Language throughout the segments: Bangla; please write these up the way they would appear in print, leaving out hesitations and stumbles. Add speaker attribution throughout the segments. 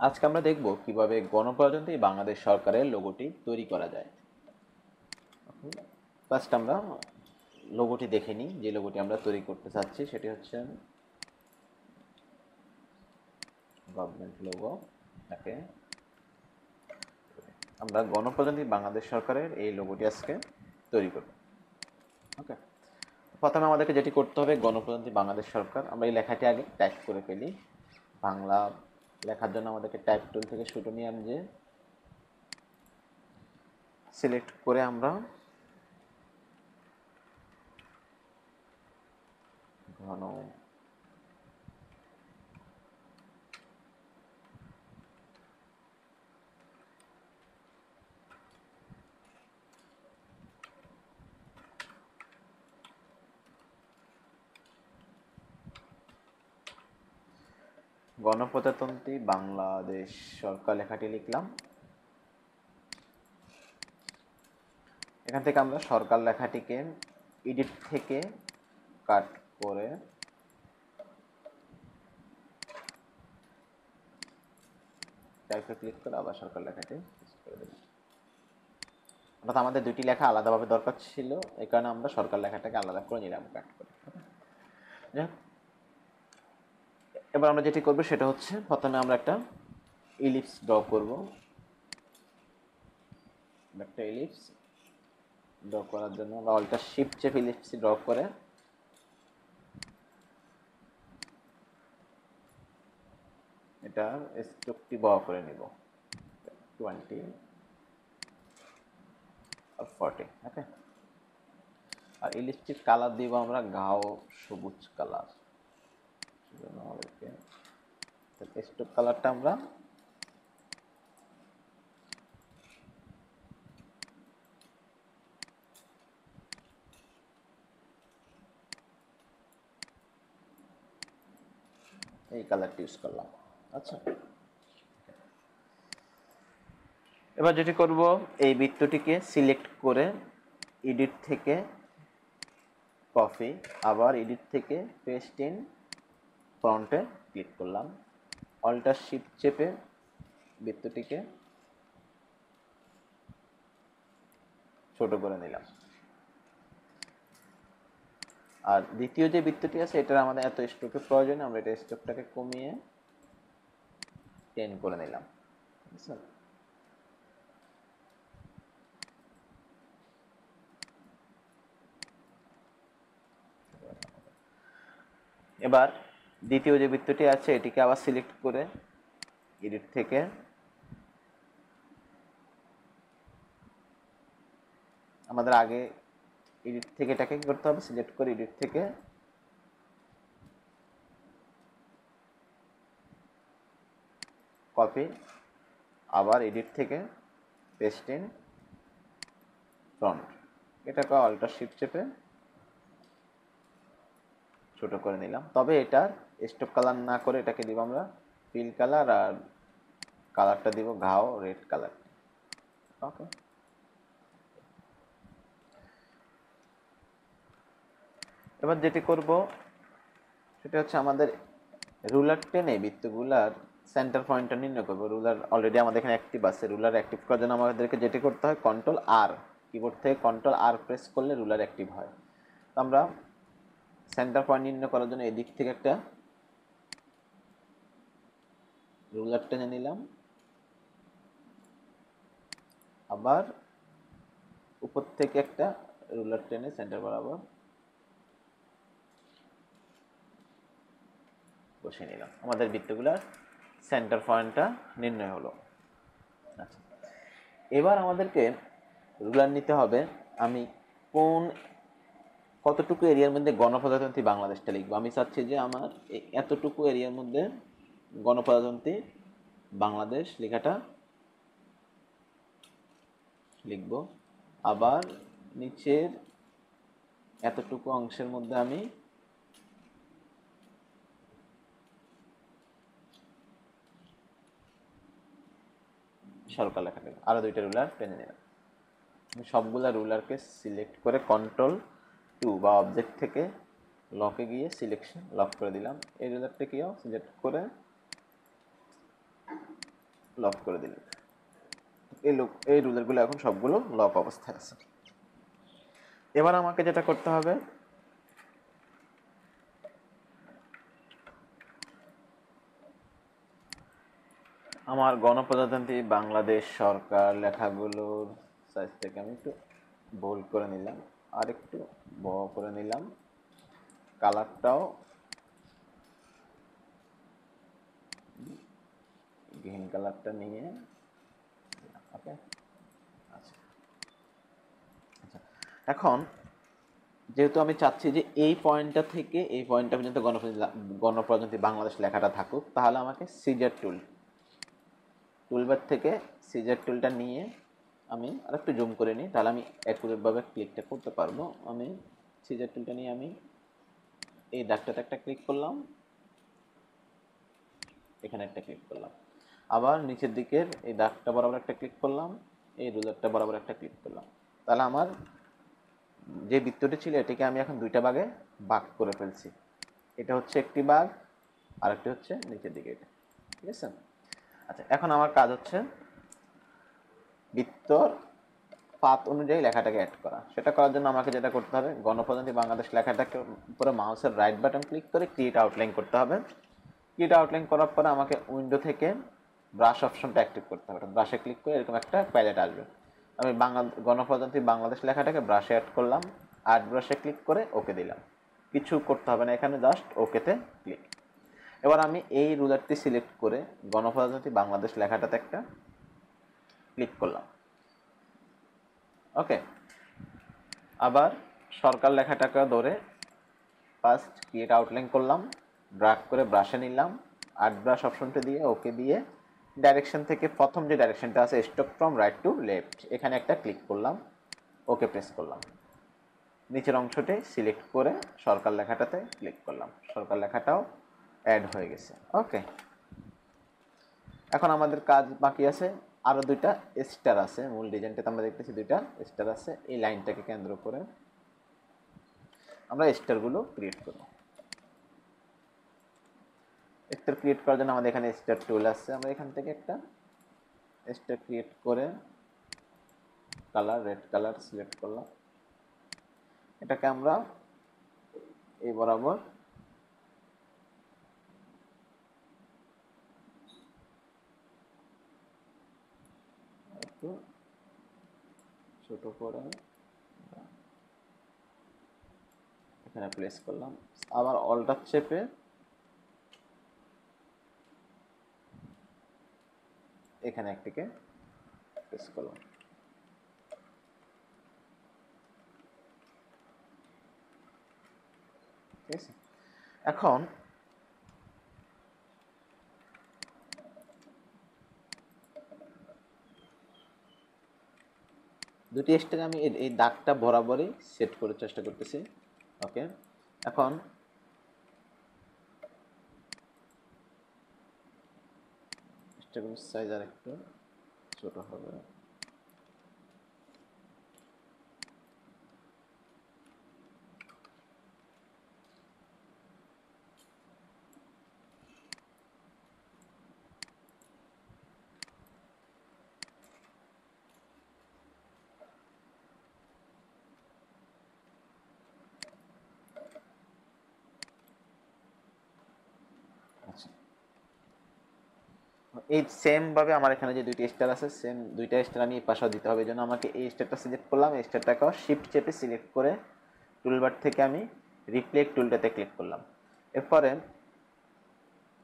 Speaker 1: আজকে আমরা দেখব কিভাবে গণপ্রজাতন্ত্রী বাংলাদেশ সরকারের লোগোটি তৈরি করা যায়। ফার্স্ট আমরা লোগোটি দেখে নিই। যে লোগোটি আমরা তৈরি করতে চাচ্ছি সেটি হচ্ছে গভর্নমেন্ট লোগো। তাকে আমরা গণপ্রজাতন্ত্রী বাংলাদেশ সরকারের এই লোগোটি আজকে তৈরি করব। ওকে, প্রথমে আমাদেরকে যেটি করতে হবে, গণপ্রজাতন্ত্রী বাংলাদেশ সরকার, আমরা এই লেখাটি আগে টাইপ করে ফেলি। বাংলা লেখার জন্য আমাদেরকে টাইপ টুল থেকে শুটোনিয়াম যে সিলেক্ট করে আমরা ঘন গণপ্রজাতন্ত্রী বাংলাদেশ সরকার লেখাটি লিখলাম। এখান থেকে আমরা সরকার লেখাটিকে এডিট থেকে কাট করে টাইপে ক্লিক করে আবার সরকার লেখাটি করে দিলাম। অর্থাৎ আমাদের দুটি লেখা আলাদাভাবে দরকার ছিল, এই কারণে আমরা সরকার লেখাটাকে আলাদা করে নিলাম কাট করে। এবার আমরা যেটি করবো সেটা হচ্ছে, প্রথমে আমরা একটা ইলিপস ড্র করব। একটা ইলিপস ড্র করার জন্য আমরা অল্টার শিফট চেপে ইলিপস ড্র করে এটার স্ট্রোকটি বড় করে নিব 20 আর 40। ওকে, আর ইলিপসটির কালার দিব আমরা গাঢ় সবুজ কালার। সেজন্য আমাদেরকে স্ট্রোক কালারটা আমরা এই কালারটি ইউজ করলাম। আচ্ছা, এবার যেটি করব, এই বৃত্তটিকে সিলেক্ট করে এডিট থেকে কপি, আবার এডিট থেকে পেস্ট ইন ফ্রন্টে ক্লিক করলাম। অল্টার শিফট চেপে বৃত্তটিকে ছোট করে নিলাম। আর দ্বিতীয় যে বৃত্তটি আছে এটার আমাদের এত স্ট্রোকের প্রয়োজন, আমরা এটা স্ট্রোকটাকে কমিয়ে 10 করে নিলাম। এবার দ্বিতীয় যে বৃত্তটি আছে এটিকে আবার সিলেক্ট করে এডিট থেকে আমাদের আগে এডিট থেকে এটাকে কি করতে হবে, সিলেক্ট করে এডিট থেকে কপি, আবার এডিট থেকে পেস্ট ইন ফ্রন্ট, এটাকে অল্টার শিফট চেপে ছোট করে নিলাম। তবে এটার স্টক কালার না করে এটাকে দিব আমরা ফিল কালার, আর কালারটা দিব গাঢ় রেড কালার। ওকে, এবার যেটি করব সেটা হচ্ছে আমাদের রুলার টেনে বৃত্তগুলার সেন্টার পয়েন্টটা নির্ণয় করবো। রুলার অলরেডি আমাদের এখানে অ্যাক্টিভ আছে। রুলার অ্যাক্টিভ করার জন্য আমাদেরকে যেটি করতে হয়, কন্ট্রোল আর, কিবোর্ড থেকে কন্ট্রোল আর প্রেস করলে রুলার অ্যাক্টিভ হয়। তো আমরা সেন্টার পয়েন্ট নির্ণয় করার জন্য এদিক থেকে একটা রুলার টেনে নিলাম, আবার উপর থেকে একটা রুলার টেনে সেন্টার বরাবর বসিয়ে নিলাম। আমাদের বৃত্তগুলার সেন্টার পয়েন্টটা নির্ণয় হলো। আচ্ছা, এবার আমাদেরকে রুলার নিতে হবে। আমি কতটুকু এরিয়ার মধ্যে গণপ্রজাতন্ত্রী বাংলাদেশটা লিখবো। আমি চাচ্ছি যে আমার এতটুকু এরিয়ার মধ্যে গণপ্রজাতন্ত্রী বাংলাদেশ লেখাটা লিখব। আবার নিচের এতটুকু অংশের মধ্যে আমি সরকার লেখাটা, আরো দুইটা রুলার টেনে নিলাম। সবগুলা রুলারকে সিলেক্ট করে কন্ট্রোল 2 বা অবজেক্ট থেকে লকে গিয়ে সিলেকশন লক করে দিলাম। এই রুলারটাকেও সিলেক্ট করে লক করে দিলাম। এই রুলারগুলো এখন সবগুলো লক অবস্থায় আছে। এবার আমাকে যেটা করতে হবে, আমার গণপ্রজাতন্ত্রী বাংলাদেশ সরকার লেখাগুলোর সাইজ থেকে আমি একটু বোল্ড করে নিলাম, আর একটু বড় করে নিলাম, কালারটাও গ্রিন কালারটা নিয়ে। ওকে, আচ্ছা আচ্ছা। এখন যেহেতু আমি চাচ্ছি যে এই পয়েন্টটা থেকে এই পয়েন্টটা পর্যন্ত গণপ্রজাতন্ত্রী বাংলাদেশ লেখাটা থাকুক, তাহলে আমাকে সিজার টুলবার থেকে সিজার টুলটা নিয়ে আমি আর একটু জুম করে নিই, তাহলে আমি অ্যাকুরেটভাবে ক্লিকটা করতে পারবো। আমি সিজার টুলটা নিয়ে আমি এই দাগটাতে একটা ক্লিক করলাম, এখানে একটা ক্লিক করলাম, আবার নিচের দিকের এই দাগটা বরাবর একটা ক্লিক করলাম, এই রুলারটা বরাবর একটা ক্লিক করলাম। তাহলে আমার যে বৃত্তটি ছিল এটাকে আমি এখন দুইটা ভাগে ভাগ করে ফেলছি। এটা হচ্ছে একটি ভাগ, আর একটি হচ্ছে নিচের দিকে এটা। ঠিক আছে? আচ্ছা, এখন আমার কাজ হচ্ছে বৃত্তর পাত অনুযায়ী লেখাটাকে অ্যাড করা। সেটা করার জন্য আমাকে যেটা করতে হবে, গণপ্রজাতন্ত্রী বাংলাদেশ লেখাটাকে উপরে মাউসের রাইট বাটন ক্লিক করে ক্রিয়েট আউটলাইন করতে হবে। ক্রিয়েট আউটলাইন করার পরে আমাকে উইন্ডো থেকে ব্রাশ অপশনটা অ্যাক্টিভ করতে হবে। ব্রাশে ক্লিক করে এরকম একটা প্যালেট আসবে। আমি গণপ্রজাতন্ত্রী বাংলাদেশ লেখাটাকে ব্রাশে অ্যাড করলাম, আর্ট ব্রাশে ক্লিক করে ওকে দিলাম। কিছু করতে হবে না, এখানে জাস্ট ওকেতে ক্লিক। এবার আমি এই রুলারটি সিলেক্ট করে গণপ্রজাতন্ত্রী বাংলাদেশ লেখাটাতে একটা ক্লিক করলাম। ওকে, আবার সরকার লেখাটাকে ধরে ফার্স্ট ক্রিয়েট আউটলাইন করলাম, ড্রাগ করে ব্রাশে নিলাম, আর্ট ব্রাশ অপশনটা দিয়ে ওকে দিয়ে ডাইরেকশন থেকে প্রথম যে ডাইরেকশনটা আছে stroke from right to left, এখানে একটা ক্লিক করলাম, ওকে প্রেস করলাম। নিচের অংশটি সিলেক্ট করে সরকার লেখাটাতে ক্লিক করলাম, সরকার লেখাটাও অ্যাড হয়ে গেছে। ওকে, এখন আমাদের কাজ বাকি আছে, আরও দুইটা স্টার আছে। মূল ডিজাইনটাতে আমরা দেখতেছি দুইটা স্টার আছে। এই লাইনটাকে কেন্দ্র করে আমরা স্টারগুলো ক্রিয়েট করব। স্টার ক্রিয়েট করার জন্য আমাদের এখানে স্টার টুল আছে। আমরা এখান থেকে একটা স্টার ক্রিয়েট করে কালার রেড কালার সিলেক্ট করলাম। এটাকে আমরা এই বরাবর একটু ছোট করে এখানে প্লেস করলাম, আবার অল্টার চেপে এখানে একটিকে প্রেস করলাম। ঠিক আছে, এখন দুটি স্টার আমি এই দাগটা বরাবরই সেট করার চেষ্টা করতেছি। ওকে, এখন স্টারগুলোর সাইজ আর একটু ছোট হবে। আচ্ছা, এই সেম ভাবে আমার এখানে যে দুইটা স্টার আছে, সেম দুইটা স্টার আমি এই পাশেও দিতে হবে। এই জন্য আমাকে এই স্টারটা সিলেক্ট করলাম, এই স্টারটাকেও শিফট চেপে সিলেক্ট করে টুলবার থেকে আমি রিফ্লেক্ট টুলটাতে ক্লিক করলাম। এরপরে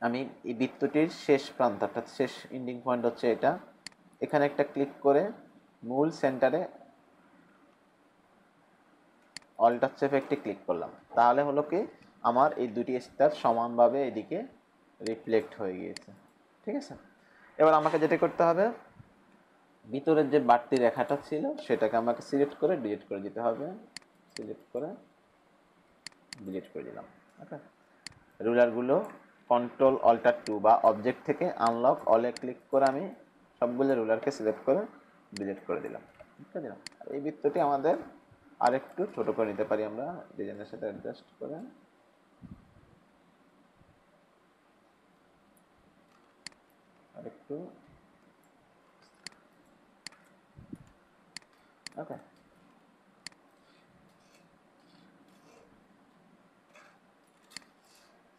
Speaker 1: আমি এই বৃত্তটির শেষ প্রান্ত অর্থাৎ শেষ এন্ডিং পয়েন্ট হচ্ছে এটা, এখানে একটা ক্লিক করে মূল সেন্টারে অল্টার চেপে একটি ক্লিক করলাম। তাহলে হলো কি আমার এই দুটি স্টার সমানভাবে এদিকে রিফ্লেক্ট হয়ে গিয়েছে। ঠিক আছে, এবার আমাকে যেটা করতে হবে, ভিতরের যে বাড়তি রেখাটা ছিল সেটাকে আমাকে সিলেক্ট করে ডিলিট করে দিতে হবে। সিলেক্ট করে ডিলিট করে দিলাম। ওকে, রুলারগুলো কন্ট্রোল অল্টার টু বা অবজেক্ট থেকে আনলক অলে ক্লিক করে আমি সবগুলো রুলারকে সিলেক্ট করে ডিলিট করে দিলাম। এই বৃত্তটি আমাদের আরেকটু ছোট করে নিতে পারি আমরা ডিজাইনের সাথে অ্যাডজাস্ট করে। আরেকটু ওকে,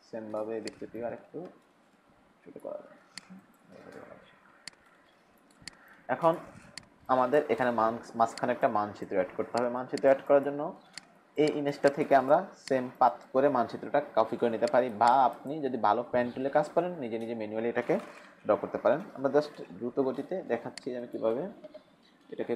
Speaker 1: সেমভাবে বৃত্তটি আর একটু ছোট করা যায়। এখন আমাদের এখানে মাঝখানে একটা মানচিত্র অ্যাড করতে হবে। মানচিত্র অ্যাড করার জন্য এই ইমেজটা থেকে আমরা সেম পাথ করে মানচিত্রটা কপি করে নিতে পারি, বা আপনি যদি ভালো পেন টুলে কাজ করেন নিজে নিজে ম্যানুয়ালি এটাকে ড্র করতে পারেন। আমরা জাস্ট দ্রুত গতিতে দেখাচ্ছি আমি কীভাবে এটাকে।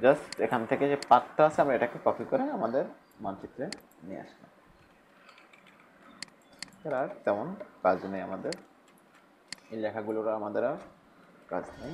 Speaker 1: জাস্ট এখান থেকে যে পাথটা আছে আমরা এটাকে কপি করে আমাদের মানচিত্রে নিয়ে আসলাম। আর তেমন কাজ নেই আমাদের, এই লেখাগুলোর আমাদের আর কাজ নেই।